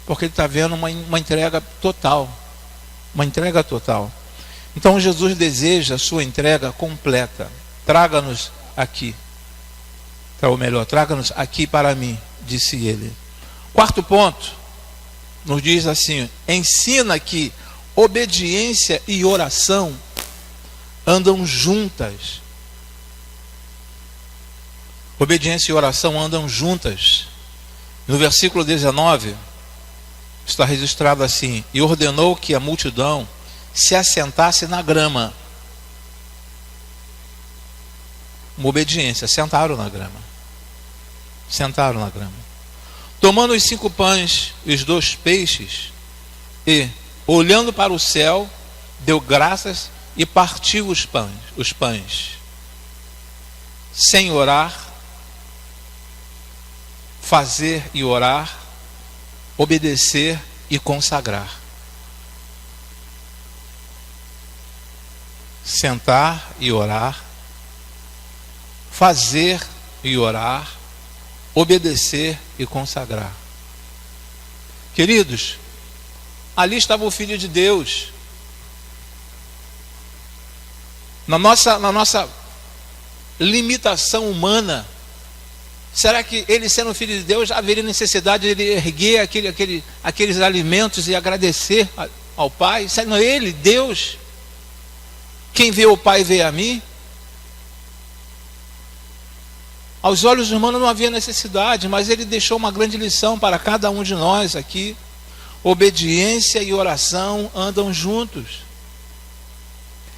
Porque Ele está vendo uma entrega total. Uma entrega total. Então Jesus deseja a sua entrega completa. Traga-nos aqui. Ou melhor, traga-nos aqui para mim, disse Ele. Quarto ponto, nos diz assim: ensina que obediência e oração andam juntas. Obediência e oração andam juntas. No versículo 19, está registrado assim: e ordenou que a multidão se assentasse na grama. Uma obediência, sentaram na grama. Tomando os 5 pães e os 2 peixes, e, olhando para o céu, deu graças e partiu os pães. Sem orar, fazer e orar, obedecer e consagrar. Sentar e orar, fazer e orar, obedecer e consagrar. Queridos, ali estava o Filho de Deus. Na nossa limitação humana, será que ele, sendo filho de Deus, haveria necessidade de ele erguer aqueles alimentos e agradecer ao Pai? Sendo ele, Deus, quem vê o Pai vê a mim? Aos olhos humanos não havia necessidade, mas ele deixou uma grande lição para cada um de nós aqui. Obediência e oração andam juntos.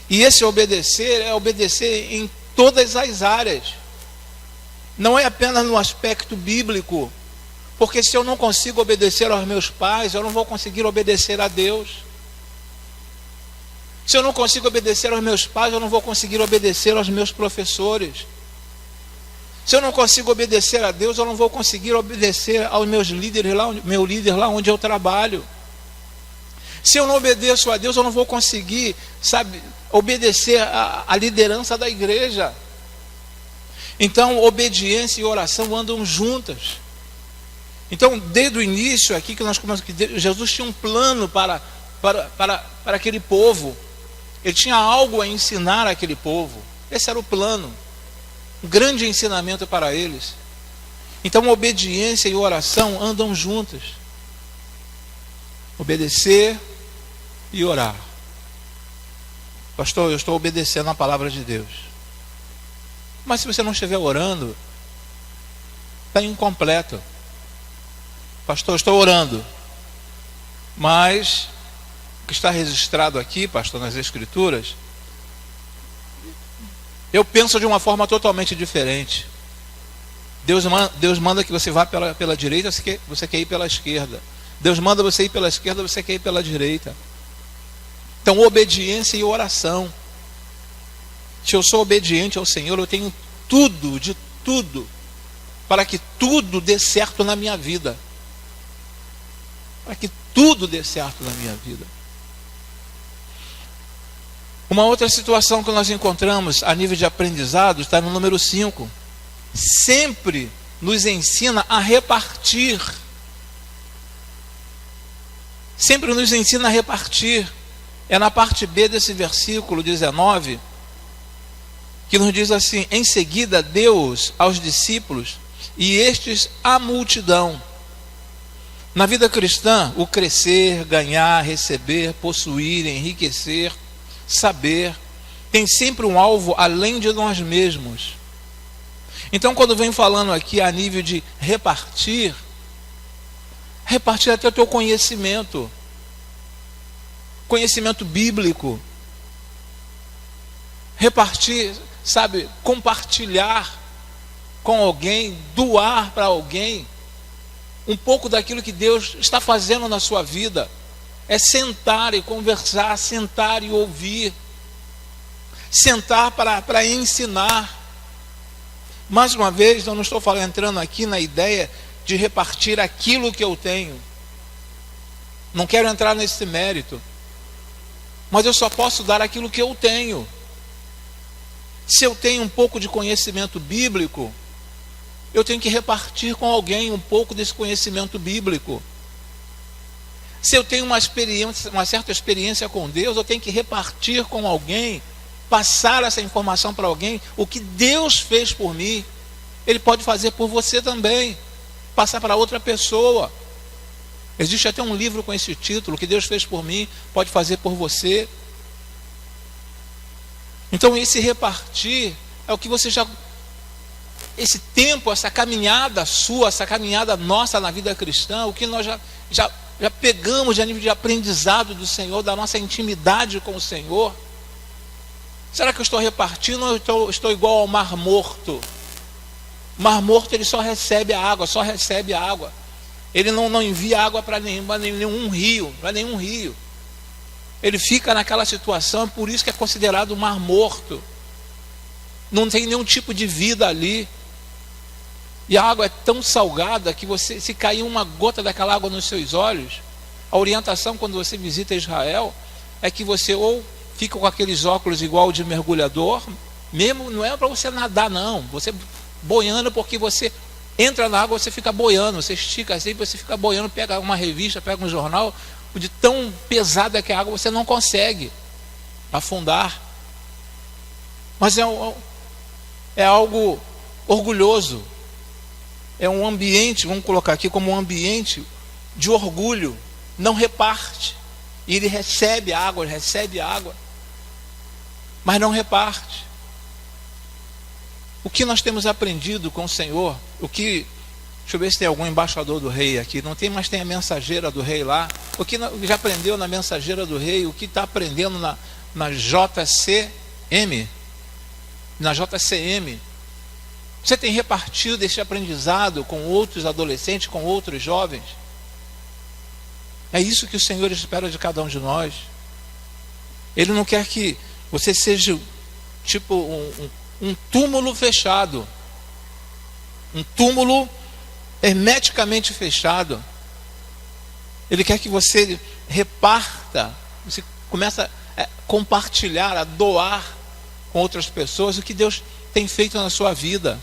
E esse obedecer é obedecer em todas as áreas. Não é apenas no aspecto bíblico, porque se eu não consigo obedecer aos meus pais, eu não vou conseguir obedecer a Deus. Se eu não consigo obedecer aos meus pais, eu não vou conseguir obedecer aos meus professores. Se eu não consigo obedecer a Deus, eu não vou conseguir obedecer aos meus líderes lá, meu líder lá onde eu trabalho. Se eu não obedeço a Deus, eu não vou conseguir, obedecer a liderança da igreja. Então, obediência e oração andam juntas. Então, desde o início aqui que nós começamos, que Jesus tinha um plano para aquele povo. Ele tinha algo a ensinar àquele povo. Esse era o plano. Um grande ensinamento para eles. Então, obediência e oração andam juntas. Obedecer e orar. Pastor, eu estou obedecendo a palavra de Deus. Mas se você não estiver orando, está incompleto. Pastor, eu estou orando. Mas o que está registrado aqui, pastor, nas Escrituras, eu penso de uma forma totalmente diferente. Deus manda que você vá pela direita, você quer ir pela esquerda. Deus manda você ir pela esquerda, você quer ir pela direita. Então, obediência e oração. Se eu sou obediente ao Senhor, eu tenho tudo, de tudo, para que tudo dê certo na minha vida. Para que tudo dê certo na minha vida. Uma outra situação que nós encontramos a nível de aprendizado está no número 5. Sempre nos ensina a repartir. Sempre nos ensina a repartir. É na parte B desse versículo 19, que nos diz assim: em seguida Deus aos discípulos e estes à multidão. Na vida cristã, o crescer, ganhar, receber, possuir, enriquecer, saber, tem sempre um alvo além de nós mesmos. Então, quando vem falando aqui a nível de repartir até o teu conhecimento bíblico, repartir, compartilhar com alguém, doar para alguém um pouco daquilo que Deus está fazendo na sua vida. É sentar e conversar, sentar e ouvir, sentar para ensinar. Mais uma vez, eu não estou entrando aqui na ideia de repartir aquilo que eu tenho. Não quero entrar nesse mérito. Mas eu só posso dar aquilo que eu tenho. Se eu tenho um pouco de conhecimento bíblico, eu tenho que repartir com alguém um pouco desse conhecimento bíblico. Se eu tenho uma certa experiência com Deus, eu tenho que repartir com alguém, passar essa informação para alguém. O que Deus fez por mim, Ele pode fazer por você também, passar para outra pessoa. Existe até um livro com esse título: O que Deus fez por mim, pode fazer por você. Então, esse repartir é o que você esse tempo, essa caminhada sua, essa caminhada nossa na vida cristã, o que nós já pegamos a nível de aprendizado do Senhor, da nossa intimidade com o Senhor. Será que eu estou repartindo ou eu estou igual ao Mar Morto? O Mar Morto, ele só recebe a água, Ele não envia água para nenhum rio, Ele fica naquela situação, por isso que é considerado um Mar Morto. Não tem nenhum tipo de vida ali. E a água é tão salgada que se cair uma gota daquela água nos seus olhos, a orientação quando você visita Israel é que você ou fica com aqueles óculos igual de mergulhador, mesmo não é para você nadar não, você boiando, porque você entra na água, você fica boiando, você estica assim, você fica boiando, pega uma revista, pega um jornal, de tão pesada que é a água, você não consegue afundar. Mas é algo orgulhoso. É um ambiente, vamos colocar aqui como um ambiente de orgulho. Não reparte. E ele recebe água, mas não reparte. O que nós temos aprendido com o Senhor, deixa eu ver se tem algum embaixador do rei aqui, não tem, mas tem a mensageira do rei lá. O que já aprendeu na mensageira do rei, o que está aprendendo na JCM, você tem repartido esse aprendizado com outros adolescentes, com outros jovens? É isso que o Senhor espera de cada um de nós. Ele não quer que você seja tipo um túmulo fechado, um túmulo hermeticamente fechado. Ele quer que você reparta, você começa a compartilhar, a doar com outras pessoas o que Deus tem feito na sua vida.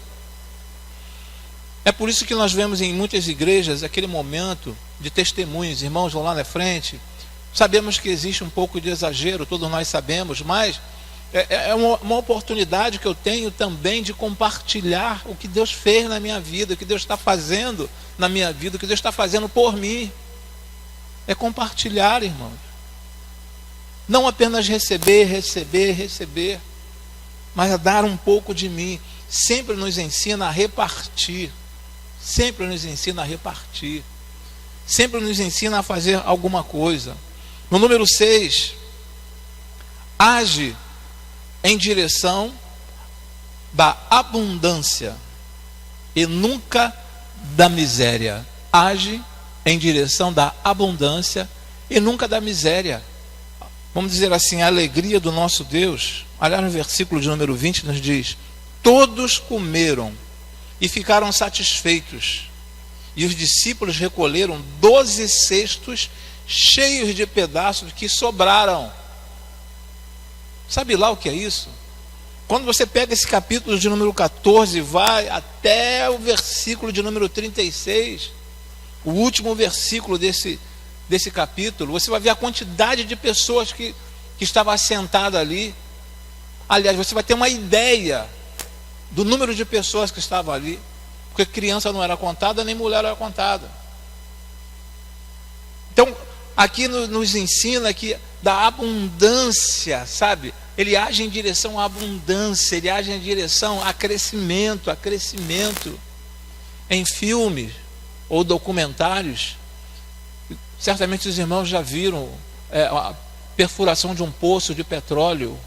É por isso que nós vemos em muitas igrejas aquele momento de testemunhos. Irmãos vão lá na frente. Sabemos que existe um pouco de exagero, todos nós sabemos, mas é uma oportunidade que eu tenho também de compartilhar o que Deus fez na minha vida, o que Deus está fazendo na minha vida, o que Deus está fazendo por mim. É compartilhar, irmãos. Não apenas receber, mas a dar um pouco de mim. Sempre nos ensina a repartir. Sempre nos ensina a fazer alguma coisa. No número 6, age em direção da abundância e nunca da miséria. Age em direção da abundância e nunca da miséria. Vamos dizer assim, a alegria do nosso Deus. Olha no versículo de número 20, nos diz: todos comeram e ficaram satisfeitos, e os discípulos recolheram 12 cestos cheios de pedaços que sobraram. Sabe lá o que é isso? Quando você pega esse capítulo de número 14 e vai até o versículo de número 36, o último versículo desse capítulo, você vai ver a quantidade de pessoas que estava assentada ali. Aliás, você vai ter uma ideia do número de pessoas que estavam ali, porque criança não era contada, nem mulher era contada. Então, aqui nos ensina que da abundância, sabe? Ele age em direção à abundância, ele age em direção a crescimento. Em filmes ou documentários, certamente os irmãos já viram a perfuração de um poço de petróleo,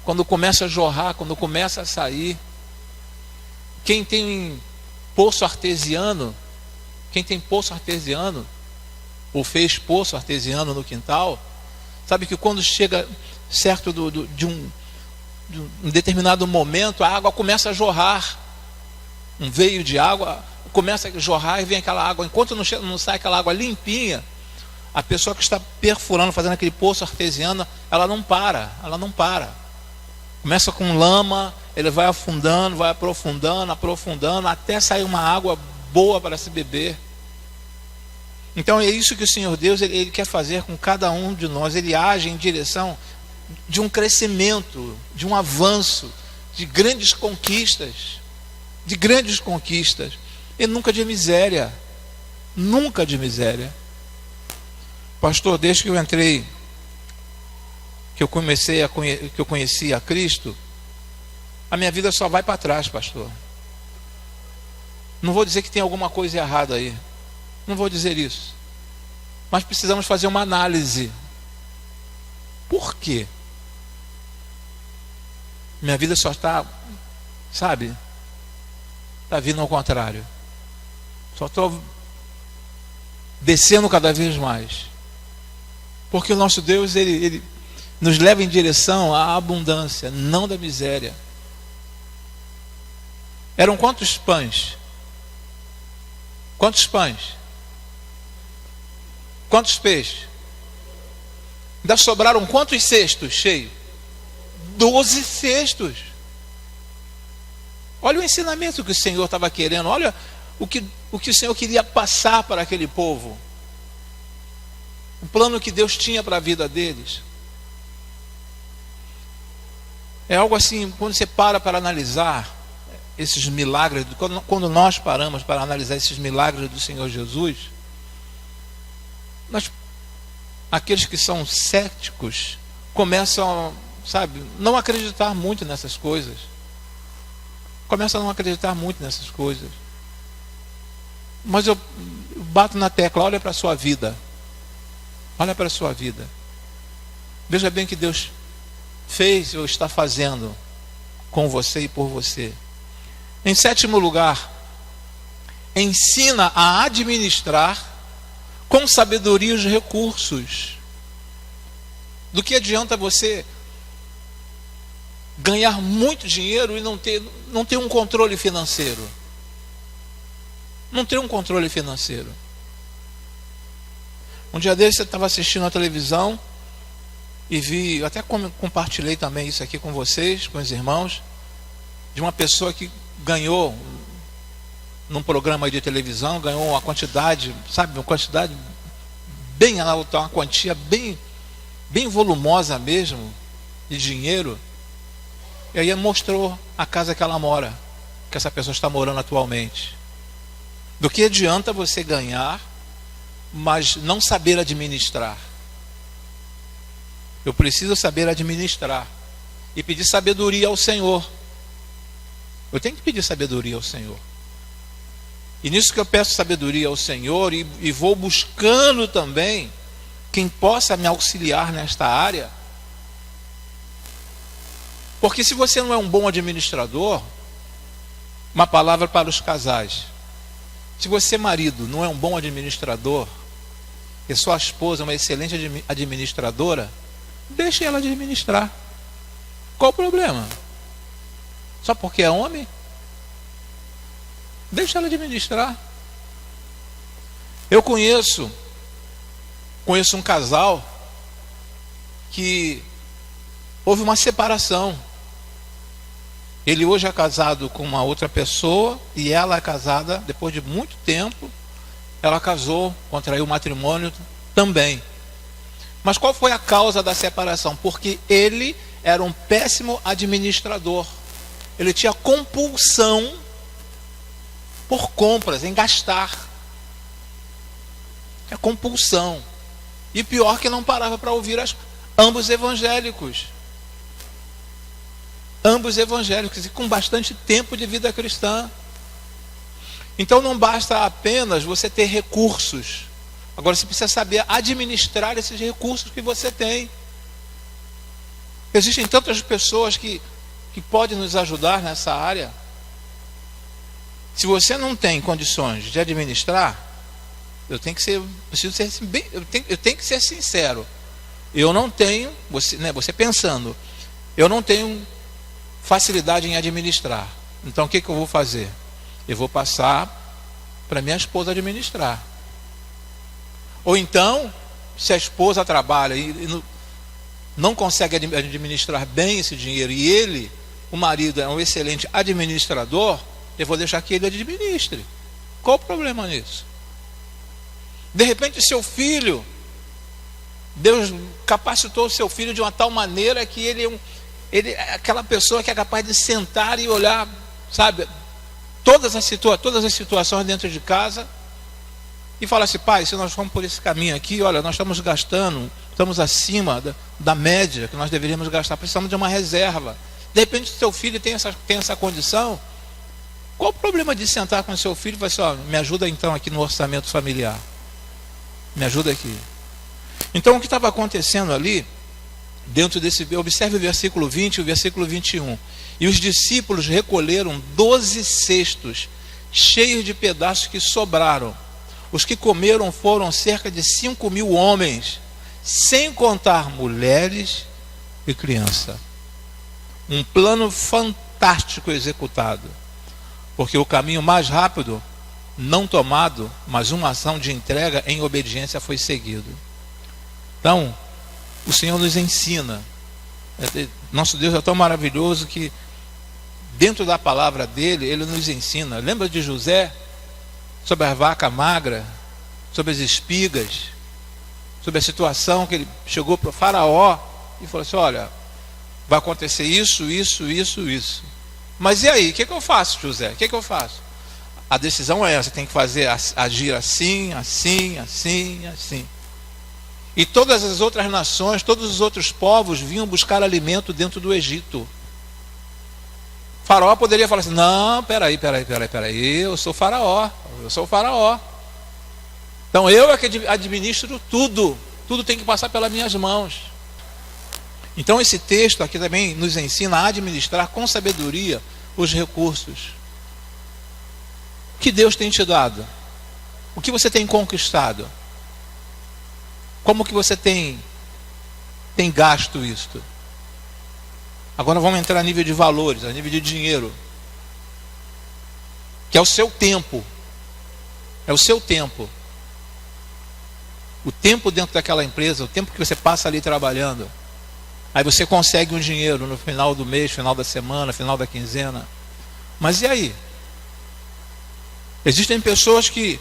quando começa a jorrar, quando começa a sair. Quem tem poço artesiano, ou fez poço artesiano no quintal, sabe que quando chega certo de um determinado momento, a água começa a jorrar. Um veio de água começa a jorrar e vem aquela água. Enquanto não sai aquela água limpinha, a pessoa que está perfurando, fazendo aquele poço artesiano, ela não para. Começa com lama, ele vai afundando, vai aprofundando, até sair uma água boa para se beber. Então é isso que o Senhor Deus, ele quer fazer com cada um de nós. Ele age em direção de um crescimento, de um avanço, de grandes conquistas, e nunca de miséria. Pastor, desde que eu entrei, que eu conheci a Cristo, a minha vida só vai para trás, pastor. Não vou dizer que tem alguma coisa errada aí, não vou dizer isso, mas precisamos fazer uma análise. Por quê? Minha vida só está, está vindo ao contrário, só estou descendo cada vez mais, porque o nosso Deus, ele nos leva em direção à abundância, não da miséria. Eram quantos pães? Quantos peixes? Ainda sobraram quantos cestos cheios? 12 cestos. Olha o ensinamento que o Senhor estava querendo. Olha o que o Senhor queria passar para aquele povo. O plano que Deus tinha para a vida deles. É algo assim, quando você para analisar esses milagres, quando nós paramos para analisar esses milagres do Senhor Jesus, aqueles que são céticos começam, não acreditar muito nessas coisas. Começam a não acreditar muito nessas coisas. Mas eu bato na tecla, olha para a sua vida. Olha para a sua vida. Veja bem o que Deus fez ou está fazendo com você e por você. Em 7º lugar, ensina a administrar com sabedoria os recursos. Do que adianta você ganhar muito dinheiro e não ter um controle financeiro? Não ter um controle financeiro. Um dia desse eu estava assistindo a televisão e vi, até compartilhei também isso aqui com vocês, com os irmãos, de uma pessoa que ganhou num programa de televisão, ganhou uma quantidade, uma quantidade bem alta, uma quantia bem volumosa mesmo de dinheiro. E aí mostrou a casa que ela mora, que essa pessoa está morando atualmente. Do que adianta você ganhar, mas não saber administrar? Eu preciso saber administrar e pedir sabedoria ao Senhor. Eu tenho que pedir sabedoria ao Senhor. E nisso que eu peço sabedoria ao Senhor e vou buscando também quem possa me auxiliar nesta área. Porque se você não é um bom administrador, uma palavra para os casais. Se você, marido, não é um bom administrador, e sua esposa é uma excelente administradora, deixe ela administrar. Qual o problema? Só porque é homem? Deixa ela administrar. Eu conheço um casal que houve uma separação. Ele hoje é casado com uma outra pessoa e ela é casada, depois de muito tempo, ela casou, contraiu matrimônio também. Mas qual foi a causa da separação? Porque ele era um péssimo administrador. Ele tinha compulsão por compras, em gastar. É compulsão. E pior que não parava para ouvir ambos evangélicos. Ambos evangélicos e com bastante tempo de vida cristã. Então não basta apenas você ter recursos. Agora você precisa saber administrar esses recursos que você tem. Existem tantas pessoas que podem nos ajudar nessa área. Se você não tem condições de administrar, eu tenho que ser sincero. Eu não tenho, você pensando, eu não tenho facilidade em administrar. Então o que eu vou fazer? Eu vou passar para minha esposa administrar. Ou então, se a esposa trabalha e não consegue administrar bem esse dinheiro e ele, o marido, é um excelente administrador, eu vou deixar que ele administre. Qual o problema nisso? De repente seu filho, Deus capacitou o seu filho de uma tal maneira que ele é aquela pessoa que é capaz de sentar e olhar, todas as situações dentro de casa e falar assim: pai, se nós formos por esse caminho aqui, olha, nós estamos gastando, estamos acima da média que nós deveríamos gastar, precisamos de uma reserva. De repente o seu filho tem essa condição. Qual o problema de sentar com o seu filho e falar assim: ó, me ajuda então aqui no orçamento familiar, me ajuda aqui. Então o que estava acontecendo ali, dentro desse, observe o versículo 20 e o versículo 21. E os discípulos recolheram 12 cestos cheios de pedaços que sobraram. Os que comeram foram cerca de 5.000 homens, sem contar mulheres e crianças. Um plano fantástico executado, porque o caminho mais rápido, não tomado, mas uma ação de entrega em obediência foi seguido. Então, o Senhor nos ensina. Nosso Deus é tão maravilhoso que dentro da palavra dele, ele nos ensina. Lembra de José? Sobre a vaca magra, sobre as espigas, sobre a situação que ele chegou para o faraó e falou assim: olha, vai acontecer isso. Mas e aí, o que eu faço, José? O que eu faço? A decisão é essa, tem que agir assim. E todas as outras nações, todos os outros povos vinham buscar alimento dentro do Egito. Faraó poderia falar assim: não, peraí, eu sou faraó. Então eu é que administro tudo tem que passar pelas minhas mãos. Então esse texto aqui também nos ensina a administrar com sabedoria os recursos que Deus tem te dado. O que você tem conquistado? Como que você tem gasto isto? Agora vamos entrar a nível de valores, a nível de dinheiro, que é o seu tempo. É o seu tempo. O tempo dentro daquela empresa, o tempo que você passa ali trabalhando. Aí você consegue um dinheiro no final do mês, final da semana, final da quinzena. Mas e aí? Existem pessoas que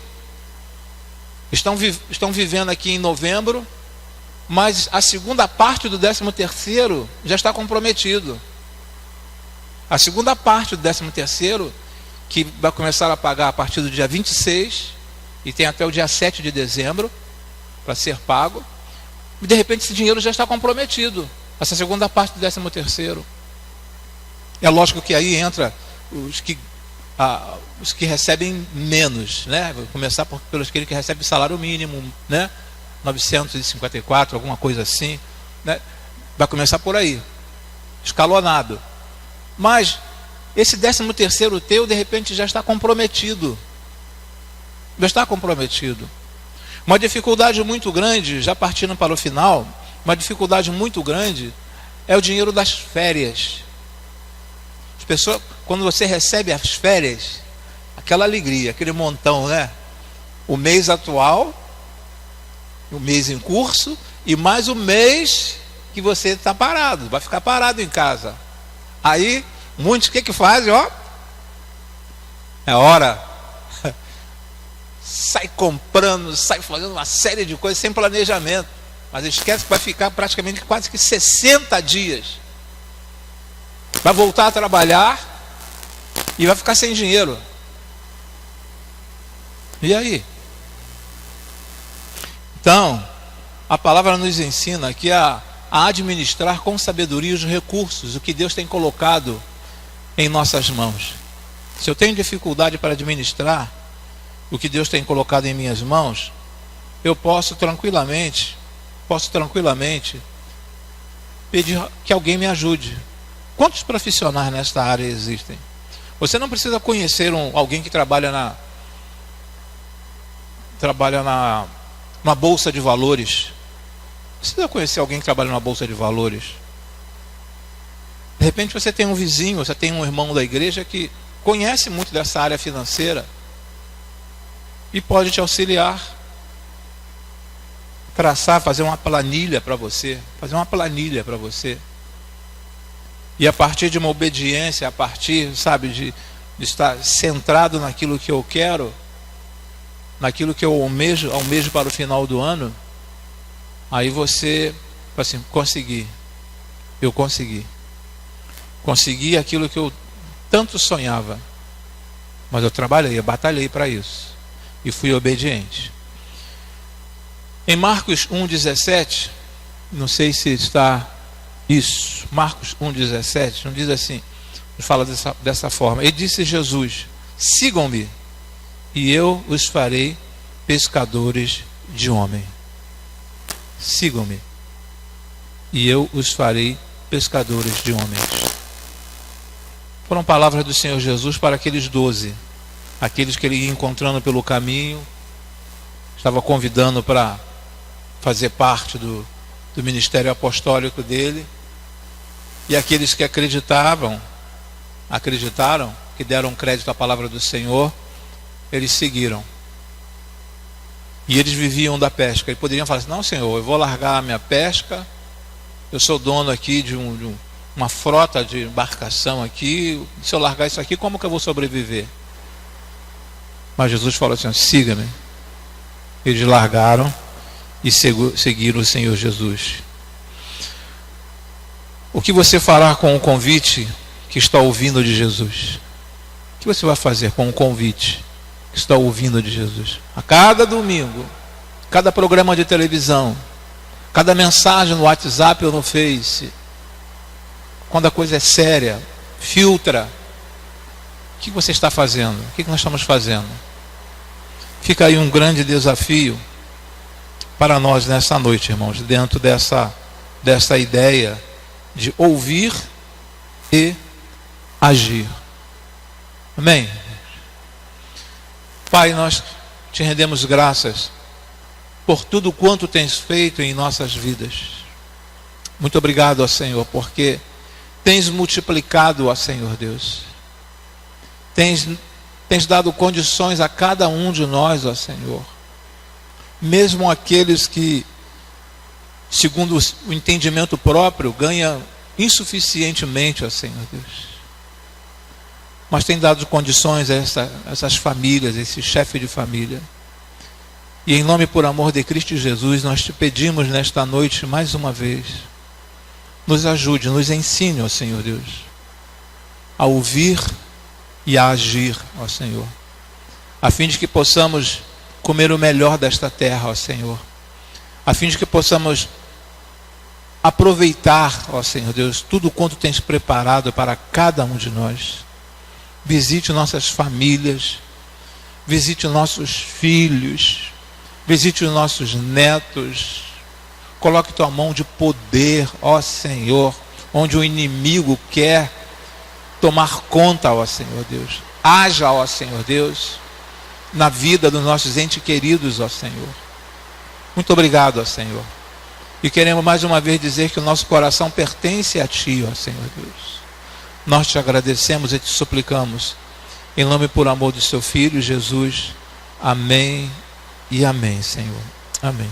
estão vivendo aqui em novembro, mas a segunda parte do 13º já está comprometido. A segunda parte do 13º, que vai começar a pagar a partir do dia 26 e tem até o dia 7 de dezembro para ser pago, e de repente esse dinheiro já está comprometido. Essa segunda parte do 13º. É lógico que aí entra os que recebem menos, né? Vou começar pelos que recebem salário mínimo, né? 954, alguma coisa assim, né? Vai começar por aí, escalonado. Mas esse 13º teu, de repente, já está comprometido. Uma dificuldade muito grande, já partindo para o final, uma dificuldade muito grande é o dinheiro das férias. As pessoas, quando você recebe as férias, aquela alegria, aquele montão, né? O mês atual, o mês em curso, e mais o mês que você está parado, vai ficar parado em casa. Aí, muitos o que fazem? Ó, é hora. Sai comprando, sai fazendo uma série de coisas sem planejamento. Mas esquece que vai ficar praticamente quase que 60 dias. Vai voltar a trabalhar e vai ficar sem dinheiro. E aí? Então, a palavra nos ensina aqui a administrar com sabedoria os recursos, o que Deus tem colocado em nossas mãos. Se eu tenho dificuldade para administrar o que Deus tem colocado em minhas mãos, eu posso tranquilamente pedir que alguém me ajude. Quantos profissionais nesta área existem? Você não precisa conhecer alguém que trabalha numa bolsa de valores. Precisa conhecer alguém que trabalha numa bolsa de valores. De repente você tem um vizinho, você tem um irmão da igreja que conhece muito dessa área financeira e pode te auxiliar, fazer uma planilha para você, E a partir de uma obediência, a partir, sabe, de estar centrado naquilo que eu quero, naquilo que eu almejo para o final do ano, aí você, assim, eu consegui aquilo que eu tanto sonhava, mas eu batalhei para isso, e fui obediente. Em Marcos 1,17, não sei se está isso, Marcos 1,17, não diz assim, fala dessa forma. E disse Jesus: sigam-me, e eu os farei pescadores de homem. Sigam-me, e eu os farei pescadores de homens. Foram palavras do Senhor Jesus para aqueles 12, aqueles que ele ia encontrando pelo caminho, estava convidando para fazer parte do ministério apostólico dele, e aqueles que acreditaram, que deram crédito à palavra do Senhor, eles seguiram. E eles viviam da pesca. E poderiam falar assim: não, Senhor, eu vou largar a minha pesca, eu sou dono aqui de uma frota de embarcação aqui, se eu largar isso aqui, como que eu vou sobreviver? Mas Jesus falou assim: siga-me. Eles largaram e seguiram o Senhor Jesus. O que você fará com o convite que está ouvindo de Jesus? O que você vai fazer com o convite que está ouvindo de Jesus? A cada domingo, cada programa de televisão, cada mensagem no WhatsApp ou no Face, quando a coisa é séria, filtra. O que você está fazendo? O que nós estamos fazendo? Fica aí um grande desafio para nós nessa noite, irmãos, dentro dessa ideia de ouvir e agir. Amém? Pai, nós te rendemos graças por tudo quanto tens feito em nossas vidas. Muito obrigado, ó Senhor, porque tens multiplicado, ó Senhor Deus. Tens dado condições a cada um de nós, ó Senhor. Mesmo aqueles que, segundo o entendimento próprio, ganham insuficientemente, ó Senhor Deus. Mas tem dado condições a essas famílias, esse chefe de família. E em nome, por amor de Cristo Jesus, nós te pedimos nesta noite, mais uma vez, nos ajude, nos ensine, ó Senhor Deus, a ouvir e a agir, ó Senhor, a fim de que possamos comer o melhor desta terra, ó Senhor, a fim de que possamos aproveitar, ó Senhor Deus, tudo quanto tens preparado para cada um de nós. Visite nossas famílias, visite nossos filhos, visite os nossos netos. Coloque tua mão de poder, ó Senhor, onde o inimigo quer tomar conta, ó Senhor Deus. Haja, ó Senhor Deus, na vida dos nossos entes queridos, ó Senhor. Muito obrigado, ó Senhor. E queremos mais uma vez dizer que o nosso coração pertence a Ti, ó Senhor Deus. Nós te agradecemos e te suplicamos, em nome e por amor do Seu Filho, Jesus. Amém e amém, Senhor. Amém.